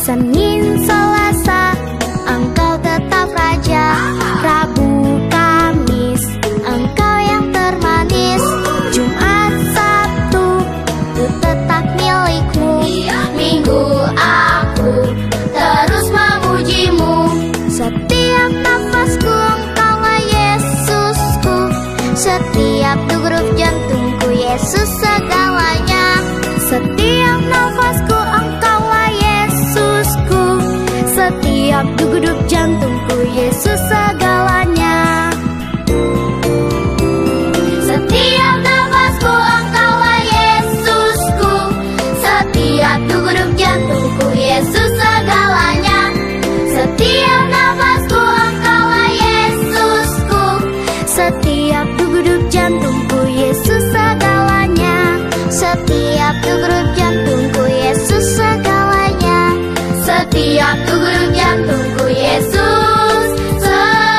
Senin, Selasa, Engkau tetap Raja. Rabu, Kamis, Engkau yang termanis. Jumat, Sabtu, ku tetap milikmu. Minggu, aku terus memujimu. Setiap nafasku Engkaulah Yesusku. Setiap degup jantungku Yesus segalanya. Setiap nafasku Engkaulah Yesusku. Setiap degup jantungku Yesus segalanya. Setiap nafasku Engkaulah Yesusku. Setiap degup jantungku Yesus segalanya. Setiap nafasku Engkaulah Yesusku. Setiap degup jantungku Yesus segalanya. Setiap degup jantungku Yesus segalanya. Setiap degup jantungku Yesus segalanya.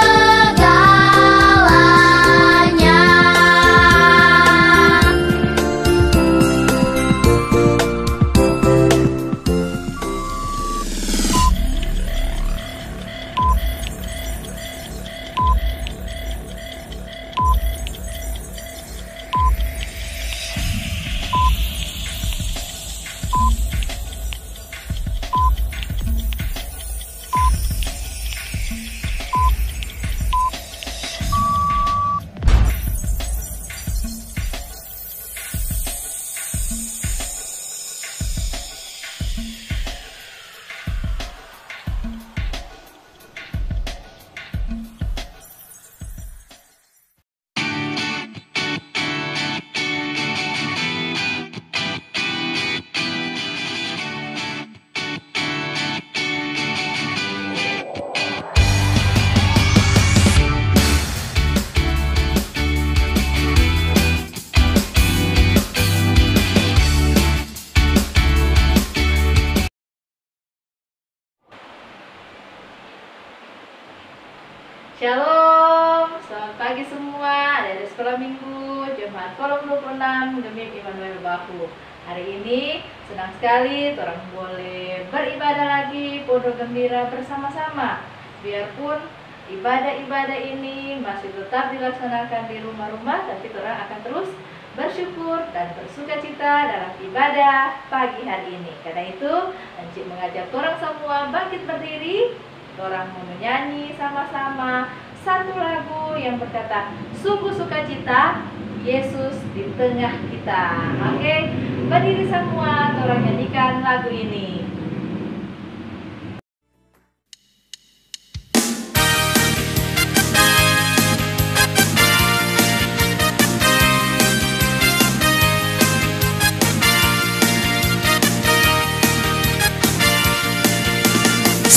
Shalom, selamat pagi semua. Dari sekolah minggu Jemaat Kolom 26 Gemim Immanuel Bahu. Hari ini senang sekali orang boleh beribadah lagi, pondok gembira bersama-sama. Biarpun ibadah-ibadah ini masih tetap dilaksanakan di rumah-rumah, tapi orang akan terus bersyukur dan bersukacita dalam ibadah pagi hari ini. Karena itu, Encik mengajak orang semua bangkit berdiri. Orang mau menyanyi sama-sama satu lagu yang berkata, sungguh sukacita Yesus di tengah kita. Oke, berdiri semua, orang nyanyikan lagu ini.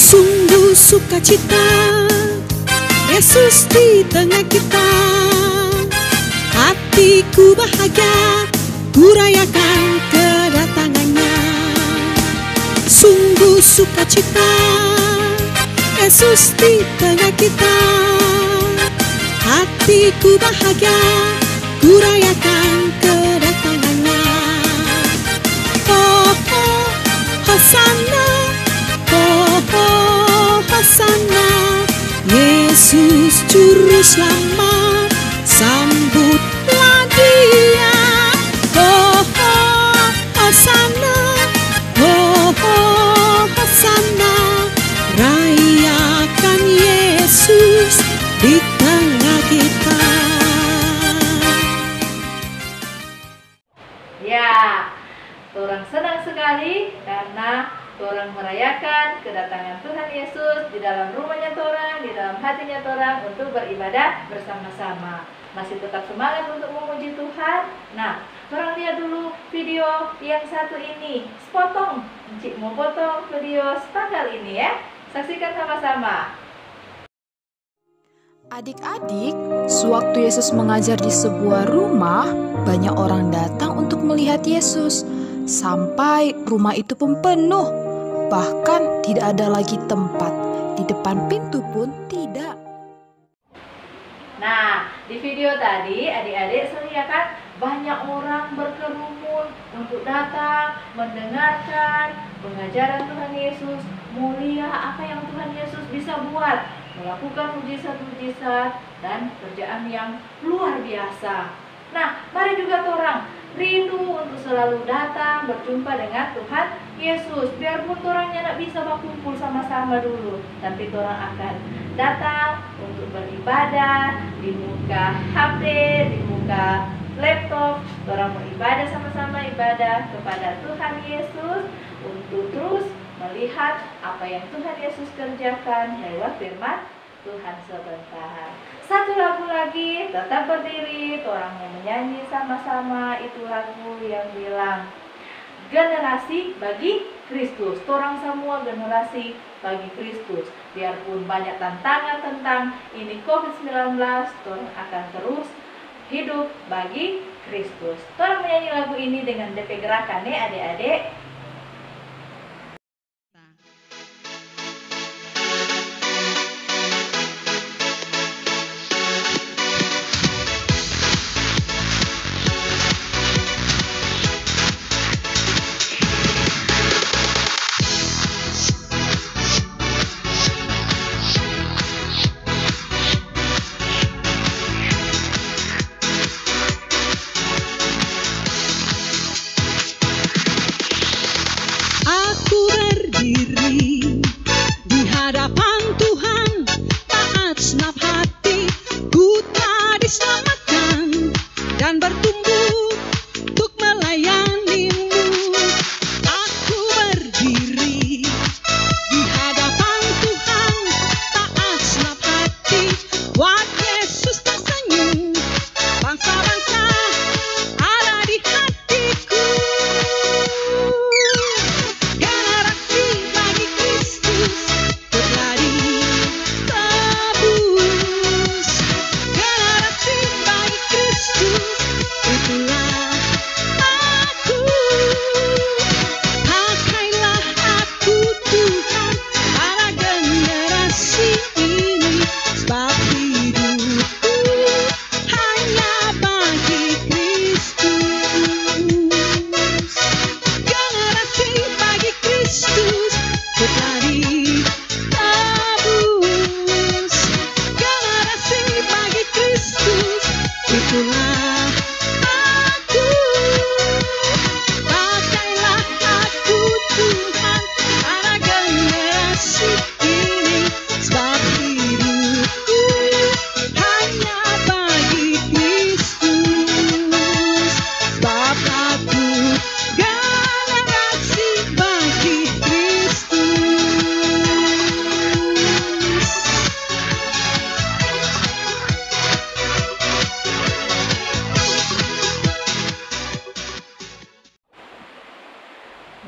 Sungguh sukacita Yesus di tengah kita. Hatiku bahagia, ku rayakan kedatangannya. Sungguh sukacita Yesus di tengah kita. Hatiku bahagia, ku rayakan kedatangannya. Oh, oh, Hosana, oh, oh, Hosana, Yesus Juru Selamat, sambutlah Dia. Oh, oh, Hosana, oh, oh, Hosana, rayakan Yesus di tengah kita. Ya, orang senang sekali karena orang merayakan kedatangan Tuhan Yesus di dalam rumahnya orang, di dalam hatinya orang untuk beribadah bersama-sama. Masih tetap semangat untuk memuji Tuhan. Nah, orang lihat dulu video yang satu ini. Sepotong, Encik mau potong video tanggal ini ya. Saksikan sama-sama. Adik-adik, sewaktu Yesus mengajar di sebuah rumah, banyak orang datang untuk melihat Yesus. Sampai rumah itu pun penuh. Bahkan tidak ada lagi tempat. Di depan pintu pun tidak. Nah, di video tadi adik-adik saya lihat kan banyak orang berkerumun bangun untuk datang, mendengarkan pengajaran Tuhan Yesus, mulia apa yang Tuhan Yesus bisa buat, melakukan mujizat-mujizat dan kerjaan yang luar biasa. Nah, mari juga orang rindu untuk selalu datang berjumpa dengan Tuhan Yesus. Biarpun orangnya tidak bisa berkumpul sama-sama dulu, tapi orang akan datang untuk beribadah di muka HP, di muka laptop. Orang mau ibadah sama-sama, ibadah kepada Tuhan Yesus untuk terus melihat apa yang Tuhan Yesus kerjakan lewat firman Tuhan sebentar. Satu lagu lagi, tetap berdiri, orang mau menyanyi sama-sama. Itu lagu yang bilang generasi bagi Kristus. Orang semua generasi bagi Kristus. Biarpun banyak tantangan tentang ini COVID-19, orang akan terus hidup bagi Kristus. Orang menyanyi lagu ini dengan DP Gerakan ya adik-adik.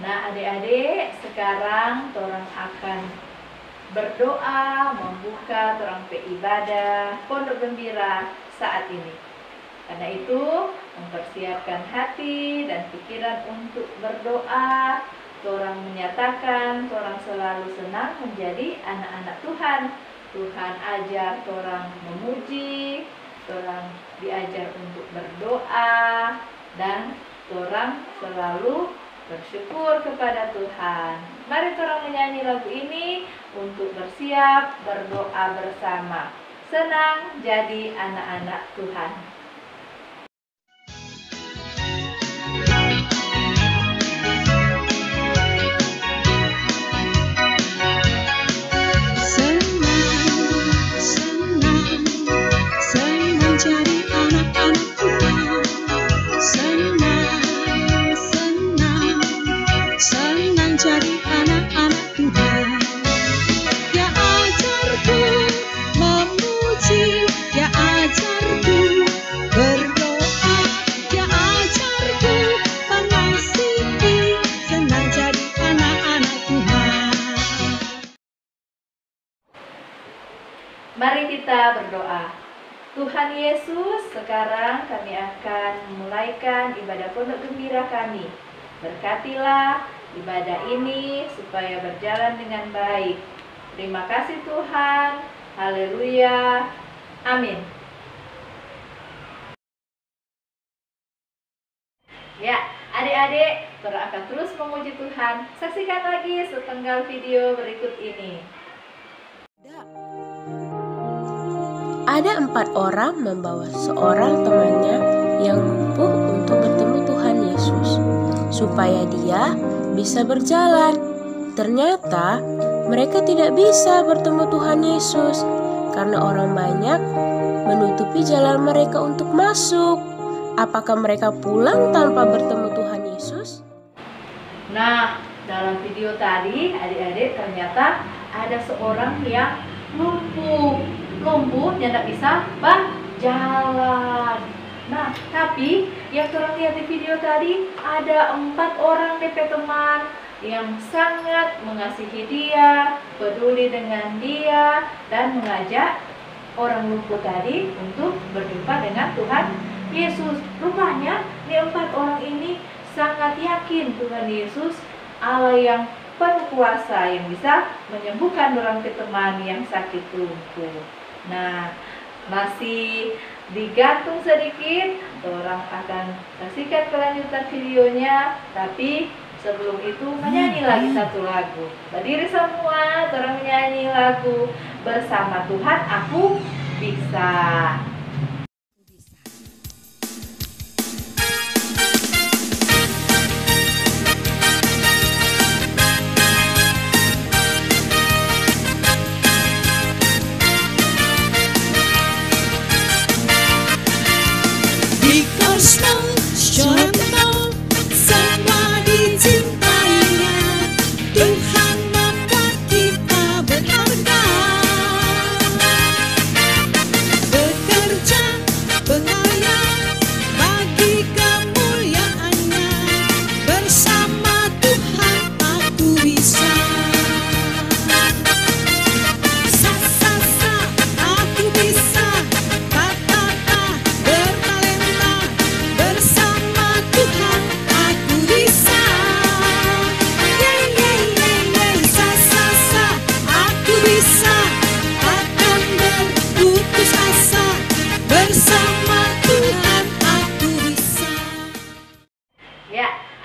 Nah adik-adik, sekarang orang akan berdoa membuka orang ibadah Pondok Gembira saat ini. Karena itu mempersiapkan hati dan pikiran untuk berdoa. Orang menyatakan orang selalu senang menjadi anak-anak Tuhan. Tuhan ajar orang memuji, orang diajar untuk berdoa, dan orang selalu bersyukur kepada Tuhan. Mari orang menyanyi lagu ini untuk bersiap berdoa bersama. Senang jadi anak-anak Tuhan. Mari kita berdoa. Tuhan Yesus, sekarang kami akan memulaikan ibadah Pondok Gembira kami. Berkatilah ibadah ini supaya berjalan dengan baik. Terima kasih Tuhan. Haleluya. Amin. Ya, Adik-adik, Tora akan terus memuji Tuhan. Saksikan lagi sepenggal video berikut ini. Ada 4 orang membawa seorang temannya yang lumpuh untuk bertemu Tuhan Yesus, supaya dia bisa berjalan. Ternyata mereka tidak bisa bertemu Tuhan Yesus karena orang banyak menutupi jalan mereka untuk masuk. Apakah mereka pulang tanpa bertemu Tuhan Yesus? Nah, dalam video tadi adik-adik ternyata ada seorang yang lumpuh tidak bisa berjalan. Nah, tapi yang terang lihat di video tadi ada 4 orang DP teman yang sangat mengasihi dia, peduli dengan dia, dan mengajak orang lumpuh tadi untuk berjumpa dengan Tuhan Yesus. Rupanya di 4 orang ini sangat yakin Tuhan Yesus Allah yang penuh kuasa yang bisa menyembuhkan orang teman yang sakit lumpuh. Nah, masih digantung sedikit, orang akan saksikan kelanjutan videonya. Tapi sebelum itu menyanyi lagi satu lagu. Berdiri semua, orang menyanyi lagu Bersama Tuhan Aku Bisa.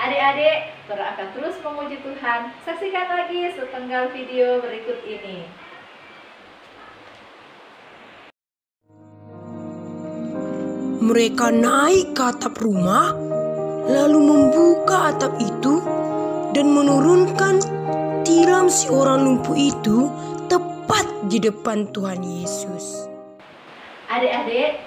Adik-adik, Tora akan terus memuji Tuhan. Saksikan lagi sepenggal video berikut ini. Mereka naik ke atap rumah, lalu membuka atap itu dan menurunkan tilam si orang lumpuh itu tepat di depan Tuhan Yesus. Adik-adik,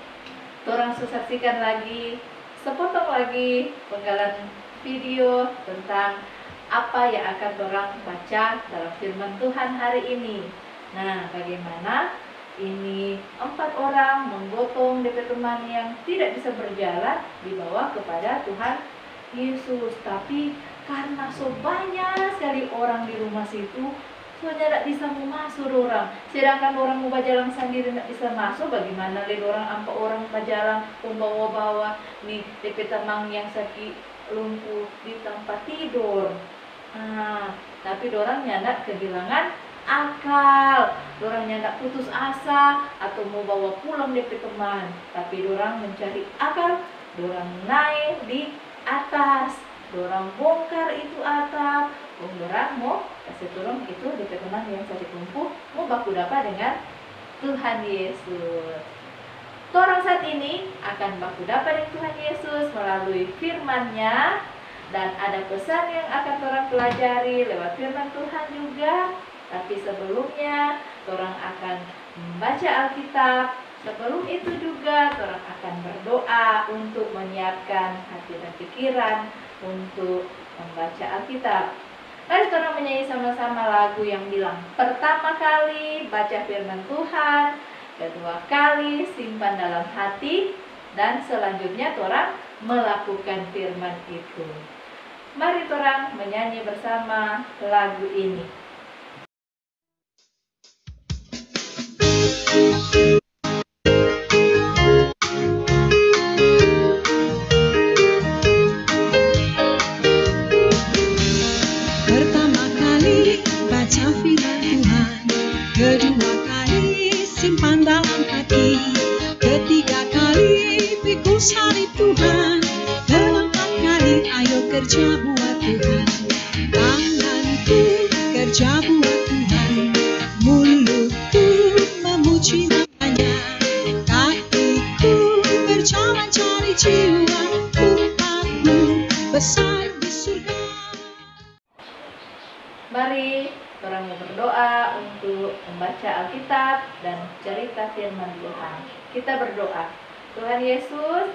Tora saksikan lagi sepotong lagi penggalan video tentang apa yang akan orang baca dalam firman Tuhan hari ini. Nah, bagaimana ini 4 orang menggotong DP teman yang tidak bisa berjalan dibawa kepada Tuhan Yesus. Tapi karena banyak sekali orang di rumah situ, tidak bisa masuk orang. Sedangkan orang mau berjalan sendiri tidak bisa masuk, bagaimana lihat orang 4 orang berjalan membawa-bawa nih DP teman yang sakit lumpuh di tempat tidur. Nah, tapi dorang nyandak kehilangan akal, dorang nyandak putus asa atau mau bawa pulang DP teman. Tapi dorang mencari akal, dorang naik di atas, dorang bongkar itu atap, dorang mau kasih tolong itu DP teman yang sakit lumpuh mau baku dapat dengan Tuhan Yesus. Orang saat ini akan baku dapat dengan Tuhan Yesus melalui firman-Nya, dan ada pesan yang akan orang pelajari lewat firman Tuhan juga. Tapi sebelumnya orang akan membaca Alkitab. Sebelum itu juga orang akan berdoa untuk menyiapkan hati dan pikiran untuk membaca Alkitab. Mari kita menyanyi sama-sama lagu yang bilang, pertama kali baca firman Tuhan, kedua kali simpan dalam hati, dan selanjutnya orang melakukan firman itu. Mari orang menyanyi bersama lagu ini. Pertama kali baca firman Tuhan, kedua kali simpan dalam hati, ketiga kali pikul salib Tuhan, keempat kali ayo kerja kerja buat Tuhan. Mulutku memuji namanya, kakiku berjalan cari jiwa. Tuhanku besar di surga. Mari orang berdoa untuk membaca Alkitab dan cerita firman Tuhan. Kita berdoa. Tuhan Yesus,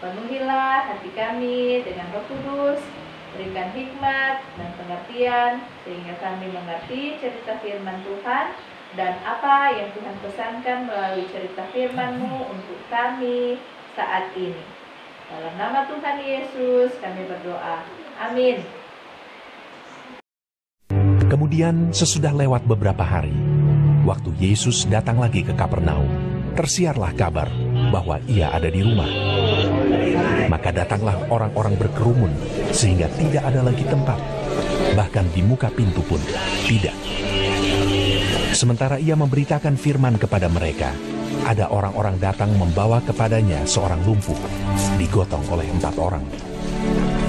penuhilah hati kami dengan Roh Kudus, berikan hikmat dan pengertian sehingga kami mengerti cerita firman Tuhan dan apa yang Tuhan pesankan melalui cerita firman-Mu untuk kami saat ini. Dalam nama Tuhan Yesus kami berdoa. Amin. Kemudian sesudah lewat beberapa hari, waktu Yesus datang lagi ke Kapernaum, tersiarlah kabar bahwa ia ada di rumah. Maka datanglah orang-orang berkerumun sehingga tidak ada lagi tempat, bahkan di muka pintu pun tidak. Sementara ia memberitakan firman kepada mereka, ada orang-orang datang membawa kepadanya seorang lumpuh, digotong oleh 4 orang.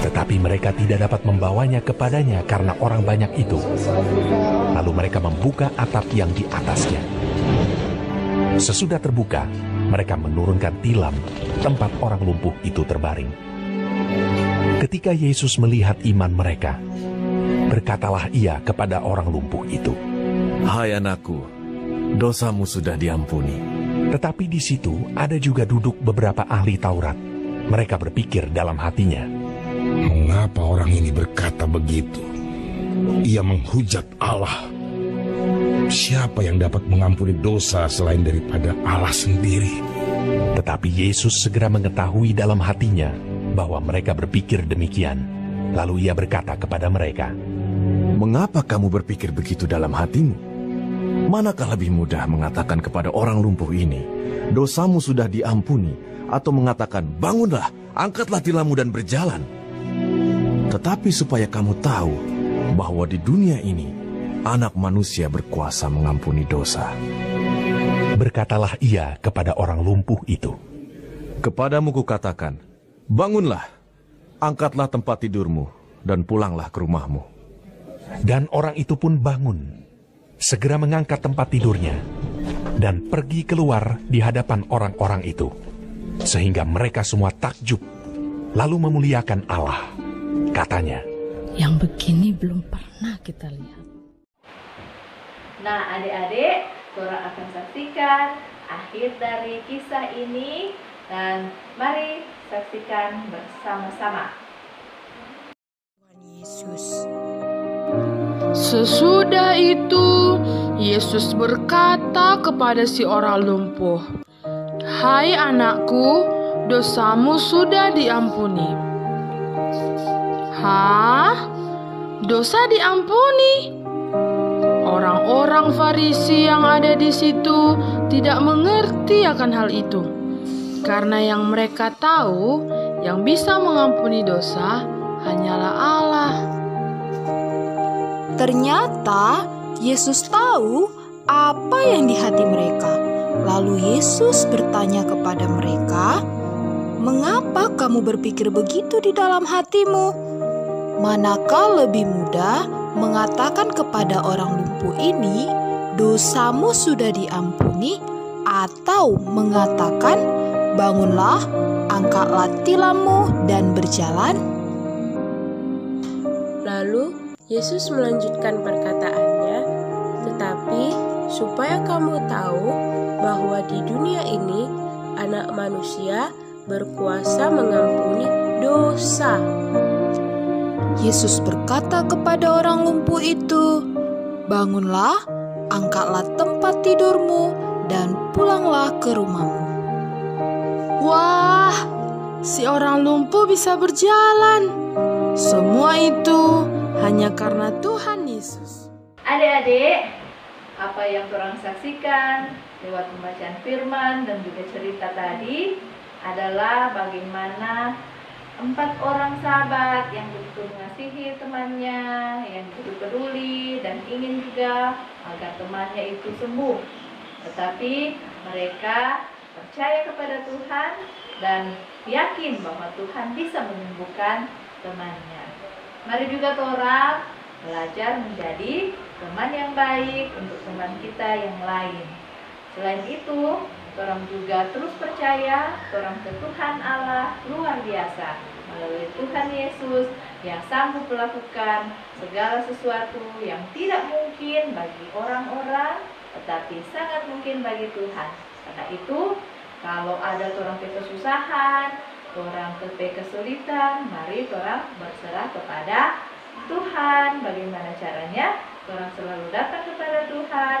Tetapi mereka tidak dapat membawanya kepadanya karena orang banyak itu. Lalu mereka membuka atap yang di atasnya. Sesudah terbuka, mereka menurunkan tilam tempat orang lumpuh itu terbaring. Ketika Yesus melihat iman mereka, berkatalah ia kepada orang lumpuh itu, "Hai anakku, dosamu sudah diampuni." Tetapi di situ ada juga duduk beberapa ahli Taurat. Mereka berpikir dalam hatinya, "Mengapa orang ini berkata begitu? Ia menghujat Allah. Siapa yang dapat mengampuni dosa selain daripada Allah sendiri?" Tetapi Yesus segera mengetahui dalam hatinya bahwa mereka berpikir demikian. Lalu ia berkata kepada mereka, "Mengapa kamu berpikir begitu dalam hatimu? Manakah lebih mudah mengatakan kepada orang lumpuh ini, 'Dosamu sudah diampuni,' atau mengatakan, 'Bangunlah, angkatlah tilammu dan berjalan'? Tetapi supaya kamu tahu bahwa di dunia ini Anak Manusia berkuasa mengampuni dosa." Berkatalah ia kepada orang lumpuh itu, "Kepadamu kukatakan, bangunlah, angkatlah tempat tidurmu, dan pulanglah ke rumahmu." Dan orang itu pun bangun, segera mengangkat tempat tidurnya, dan pergi keluar di hadapan orang-orang itu, sehingga mereka semua takjub, lalu memuliakan Allah. Katanya, Yang begini belum pernah kita lihat. Nah, adik-adik, Tora akan saksikan akhir dari kisah ini dan mari saksikan bersama-sama. Tuhan Yesus. Sesudah itu, Yesus berkata kepada si orang lumpuh, "Hai anakku, dosamu sudah diampuni." "Hah? Dosa diampuni?" Orang-orang Farisi yang ada di situ tidak mengerti akan hal itu, karena yang mereka tahu yang bisa mengampuni dosa hanyalah Allah. Ternyata Yesus tahu apa yang di hati mereka. Lalu Yesus bertanya kepada mereka, "Mengapa kamu berpikir begitu di dalam hatimu? Manakah lebih mudah mengatakan kepada orang lumpuh ini, 'Dosamu sudah diampuni,' atau mengatakan, 'Bangunlah, angkatlah tilammu dan berjalan'?" Lalu Yesus melanjutkan perkataannya, "Tetapi supaya kamu tahu bahwa di dunia ini Anak Manusia berkuasa mengampuni dosa." Yesus berkata kepada orang lumpuh itu, "Bangunlah, angkatlah tempat tidurmu, dan pulanglah ke rumahmu." Wah, si orang lumpuh bisa berjalan. Semua itu hanya karena Tuhan Yesus. Adik-adik, apa yang kurang saksikan lewat pembacaan firman dan juga cerita tadi adalah bagaimana 4 orang sahabat yang begitu mengasihi temannya, yang begitu peduli dan ingin juga agar temannya itu sembuh. Tetapi mereka percaya kepada Tuhan dan yakin bahwa Tuhan bisa menyembuhkan temannya. Mari juga Tora belajar menjadi teman yang baik untuk teman kita yang lain. Selain itu, orang juga terus percaya orang ke Tuhan Allah luar biasa melalui Tuhan Yesus yang sanggup melakukan segala sesuatu yang tidak mungkin bagi orang-orang, tetapi sangat mungkin bagi Tuhan. Karena itu, kalau ada orang kesusahan, orang kesulitan, mari orang berserah kepada Tuhan. Bagaimana caranya? Orang selalu datang kepada Tuhan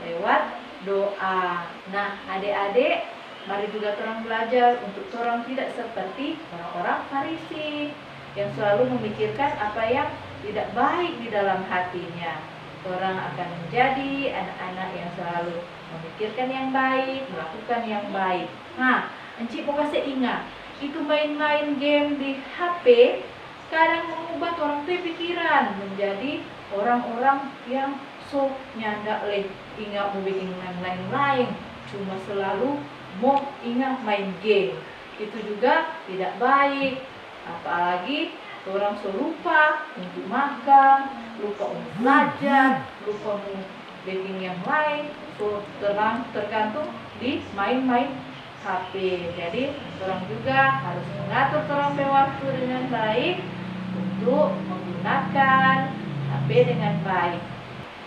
lewat doa. Nah, adik-adik, mari juga orang belajar untuk orang tidak seperti orang-orang Farisi yang selalu memikirkan apa yang tidak baik di dalam hatinya. Orang akan menjadi anak-anak yang selalu memikirkan yang baik, melakukan yang baik. Nah, Encik mau kasih ingat, itu main-main game di HP kadang mengubah orang pikiran menjadi orang-orang yang sok nyandak leh ingat mau bikin yang lain-lain, cuma selalu mau ingat main game. Itu juga tidak baik. Apalagi orang lupa untuk makan, lupa untuk belajar, lupa untuk bikin yang lain, so tergantung di main-main HP. Jadi orang juga harus mengatur orang waktu dengan baik untuk menggunakan HP dengan baik.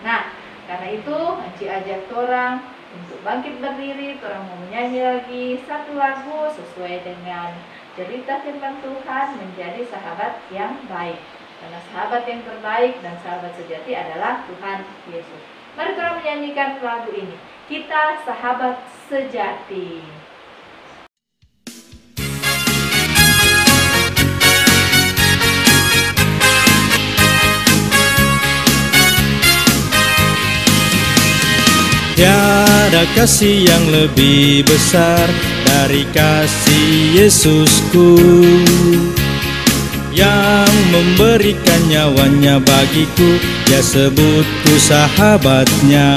Nah, karena itu Encik ajak orang untuk bangkit berdiri. Orang mau menyanyi lagi satu lagu sesuai dengan cerita firman Tuhan, menjadi sahabat yang baik. Karena sahabat yang terbaik dan sahabat sejati adalah Tuhan Yesus. Mari kita menyanyikan lagu ini. Kita sahabat sejati. Tiada kasih yang lebih besar dari kasih Yesusku, yang memberikan nyawanya bagiku, dia sebutku sahabatnya.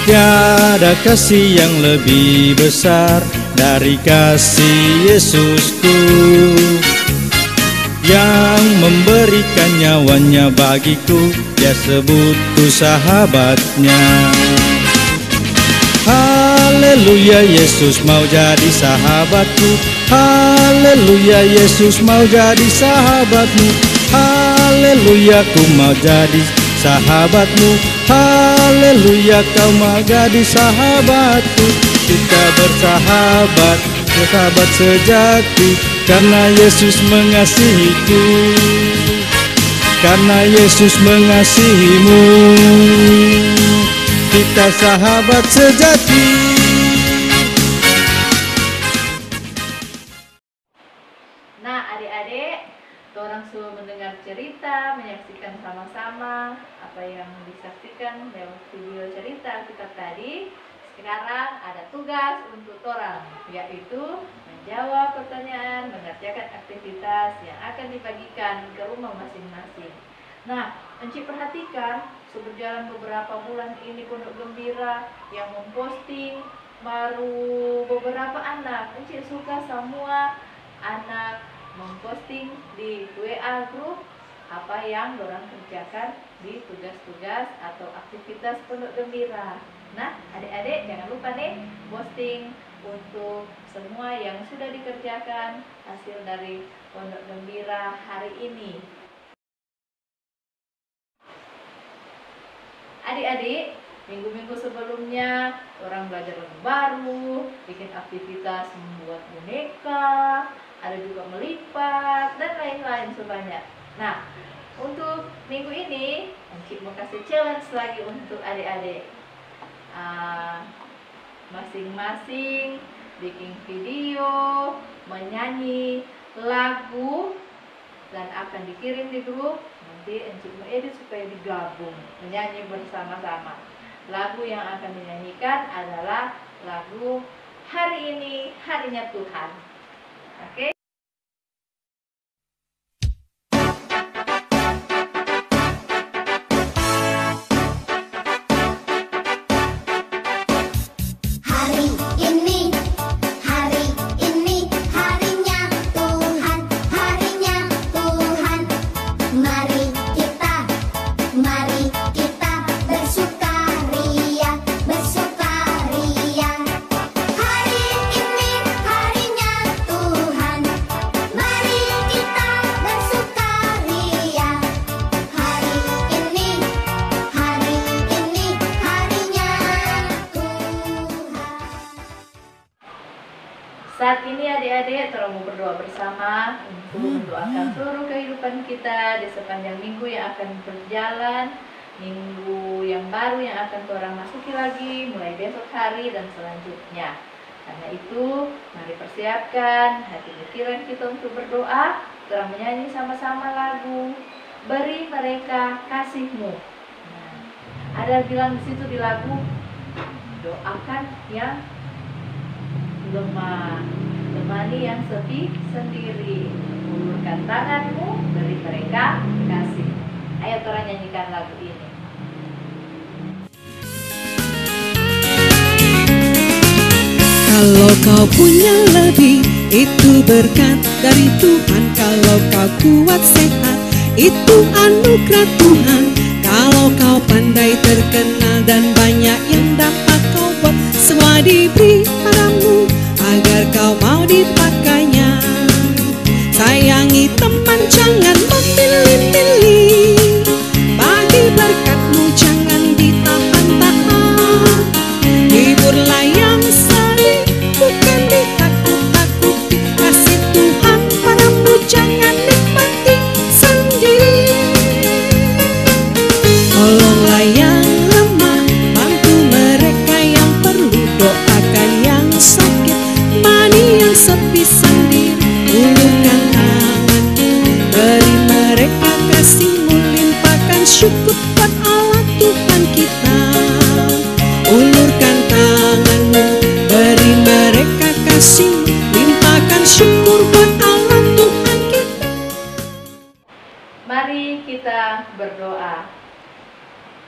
Tiada kasih yang lebih besar dari kasih Yesusku, yang memberikan nyawanya bagiku, dia sebutku sahabatnya. Haleluya, Yesus mau jadi sahabatku. Haleluya, Yesus mau jadi sahabatmu. Haleluya, ku mau jadi sahabatmu. Haleluya, kau mau jadi sahabatku. Kita bersahabat, sahabat sejati, karena Yesus mengasihiku, karena Yesus mengasihimu. Kita sahabat sejati. Nah, adik-adik, orang suruh mendengar cerita, menyaksikan sama-sama apa yang disaksikan lewat video cerita kita tadi. Sekarang ada tugas untuk orang, yaitu menjawab pertanyaan, mengerjakan aktivitas yang akan dibagikan ke rumah masing-masing. Nah, Encik perhatikan, berjalan beberapa bulan ini Pondok Gembira yang memposting baru beberapa anak. Encik suka semua anak memposting di WA group apa yang orang kerjakan di tugas-tugas atau aktivitas Pondok Gembira. Nah, adik-adik jangan lupa nih posting untuk semua yang sudah dikerjakan hasil dari Pondok Gembira hari ini. Adik-adik, minggu-minggu sebelumnya orang belajar lagu baru, bikin aktivitas membuat boneka, ada juga melipat dan lain-lain sebanyak. Nah, untuk minggu ini Encik mau kasih challenge lagi untuk adik-adik. Masing-masing bikin video, menyanyi lagu dan akan dikirim di grup. Nanti Encik mau edit supaya digabung, menyanyi bersama-sama. Lagu yang akan dinyanyikan adalah lagu Hari Ini Harinya Tuhan. Oke? Mari adik-adik, tolong berdoa bersama untuk mendoakan seluruh kehidupan kita di sepanjang minggu yang akan berjalan, minggu yang baru yang akan orang masuki lagi mulai besok hari dan selanjutnya. Karena itu, mari persiapkan hati pikiran kita untuk berdoa. Kita menyanyi sama-sama lagu Beri Mereka Kasih-Mu. Nah, ada bilang di situ di lagu, doakan yang lemah, temani yang sepi sendiri, ulurkan tanganmu, beri mereka kasih. Ayo kita nyanyikan lagu ini. Kalau kau punya lebih, itu berkat dari Tuhan. Kalau kau kuat sehat, itu anugerah Tuhan. Kalau kau pandai terkenal dan banyak yang dapat kau buat, semua diberi padamu agar kau mau dipakainya. Sayangi teman, jangan memilih-milih. Bagi berkatmu jangan ditahan-tahan. Hiburlah yang sedih, bukan ditakut-takuti. Kasih Tuhan padamu jangan nikmati sendiri. Tolonglah yang lemah, bantu mereka yang perlu, doakan yang sakit, temani yang sepi sendiri. Ulurkan tanganmu, beri mereka kasih-Mu, limpahkan syukur buat Allah Tuhan kita. Ulurkan tanganmu, beri mereka kasih-Mu, limpahkan syukur buat Allah Tuhan kita. Mari kita berdoa.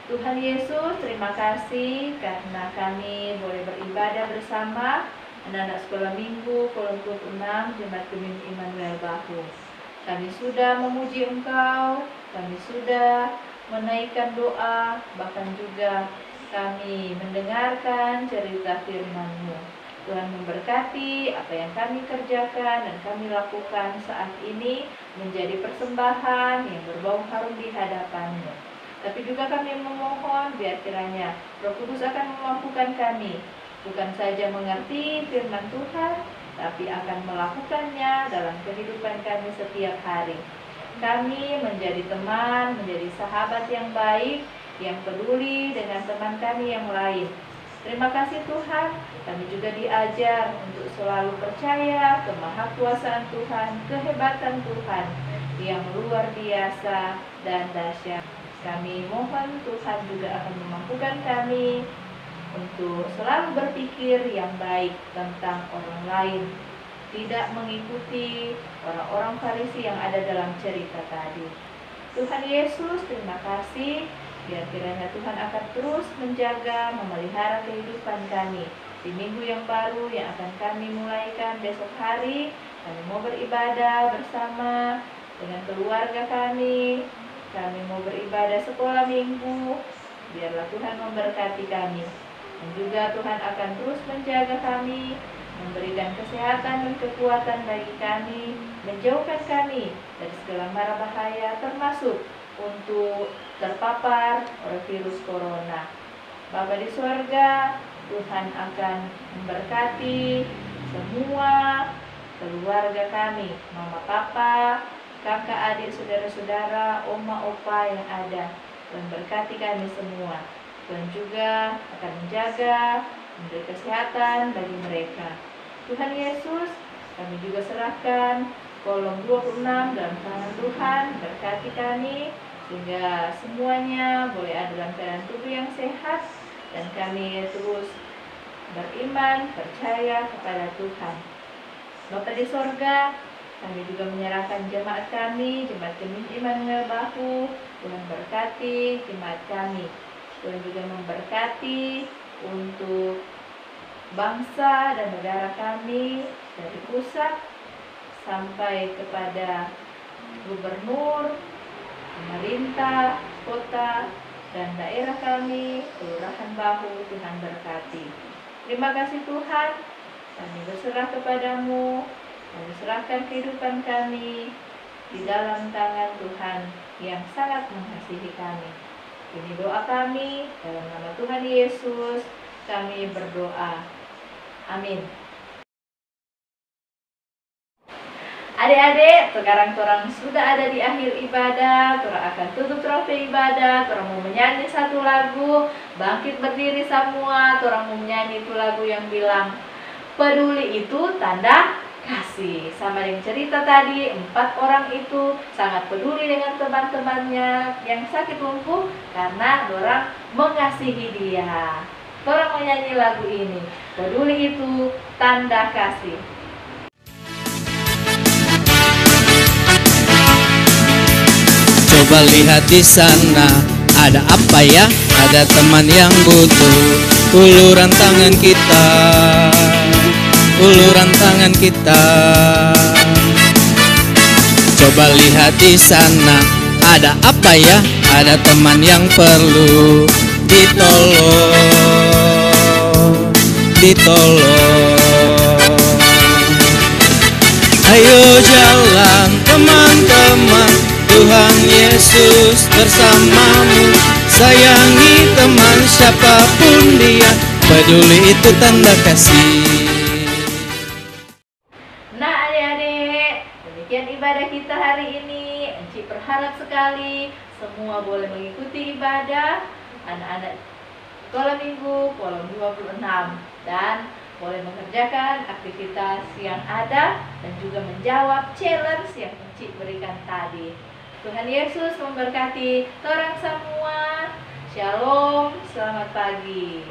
Tuhan Yesus, terima kasih karena kami boleh beribadah bersama anak-anak sekolah minggu Kolom 26 Jemaat Gemim Immanuel Bahu. Kami sudah memuji Engkau, kami sudah menaikkan doa, bahkan juga kami mendengarkan cerita firman-Mu. Tuhan memberkati apa yang kami kerjakan dan kami lakukan saat ini menjadi persembahan yang berbau harum di hadapan-Mu. Tapi juga kami memohon biar kiranya Roh Kudus akan memampukan kami bukan saja mengerti firman Tuhan, tapi akan melakukannya dalam kehidupan kami setiap hari. Kami menjadi teman, menjadi sahabat yang baik, yang peduli dengan teman kami yang lain. Terima kasih Tuhan, kami juga diajar untuk selalu percaya kemahakuasaan Tuhan, kehebatan Tuhan yang luar biasa dan dahsyat. Kami mohon Tuhan juga akan memampukan kami untuk selalu berpikir yang baik tentang orang lain, tidak mengikuti orang-orang Farisi yang ada dalam cerita tadi. Tuhan Yesus, terima kasih, biar kiranya Tuhan akan terus menjaga, memelihara kehidupan kami di minggu yang baru yang akan kami mulaikan besok hari. Kami mau beribadah bersama dengan keluarga kami. Kami mau beribadah sekolah minggu. Biarlah Tuhan memberkati kami. Dan juga Tuhan akan terus menjaga kami, memberikan kesehatan dan kekuatan bagi kami, menjauhkan kami dari segala mara bahaya, termasuk untuk terpapar oleh virus corona. Bapa di sorga, Tuhan akan memberkati semua keluarga kami, mama papa, kakak adik, saudara-saudara, oma opa yang ada. Tuhan berkati kami semua. Tuhan juga akan menjaga, memberi kesehatan bagi mereka. Tuhan Yesus, kami juga serahkan Kolom 26 dalam tangan Tuhan. Berkati kami sehingga semuanya boleh ada dalam keadaan tubuh yang sehat, dan kami terus beriman, percaya kepada Tuhan. Bapa di sorga, kami juga menyerahkan jemaat kami, Jemaat Gemim Immanuel Bahu. Tuhan berkati jemaat kami. Tuhan juga memberkati untuk bangsa dan negara kami, dari pusat sampai kepada gubernur, pemerintah, kota, dan daerah kami, Kelurahan Bahu. Tuhan berkati. Terima kasih Tuhan, kami berserah kepadamu. Kami serahkan kehidupan kami di dalam tangan Tuhan yang sangat mengasihi kami. Ini doa kami, dalam nama Tuhan Yesus kami berdoa. Amin. Adik-adik, sekarang torang sudah ada di akhir ibadah. Torang akan tutup trofe ibadah. Torang mau menyanyi satu lagu. Bangkit berdiri semua. Torang mau menyanyi itu lagu yang bilang peduli itu tanda kasih. Sama dengan cerita tadi, 4 orang itu sangat peduli dengan teman-temannya yang sakit lumpuh karena dorang mengasihi dia. Torang menyanyi lagu ini, peduli itu tanda kasih. Coba lihat di sana, ada apa ya? Ada teman yang butuh. Uluran tangan kita, uluran tangan kita. Coba lihat di sana, ada apa ya? Ada teman yang perlu ditolong, ditolong. Ayo jalan teman-teman, Tuhan Yesus bersamamu. Sayangi teman siapapun dia, peduli itu tanda kasih. Nah adik-adik, demikian ibadah kita hari ini. Enci berharap sekali semua boleh mengikuti ibadah anak-anak sekolah minggu kolom 26 dan boleh mengerjakan aktivitas yang ada dan juga menjawab challenge yang Enci berikan tadi. Tuhan Yesus memberkati orang semua. Shalom, selamat pagi.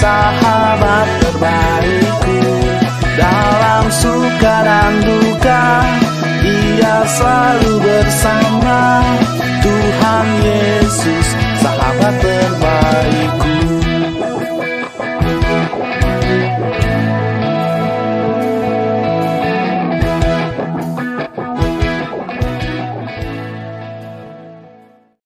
Sahabat terbaikku dalam suka dan duka.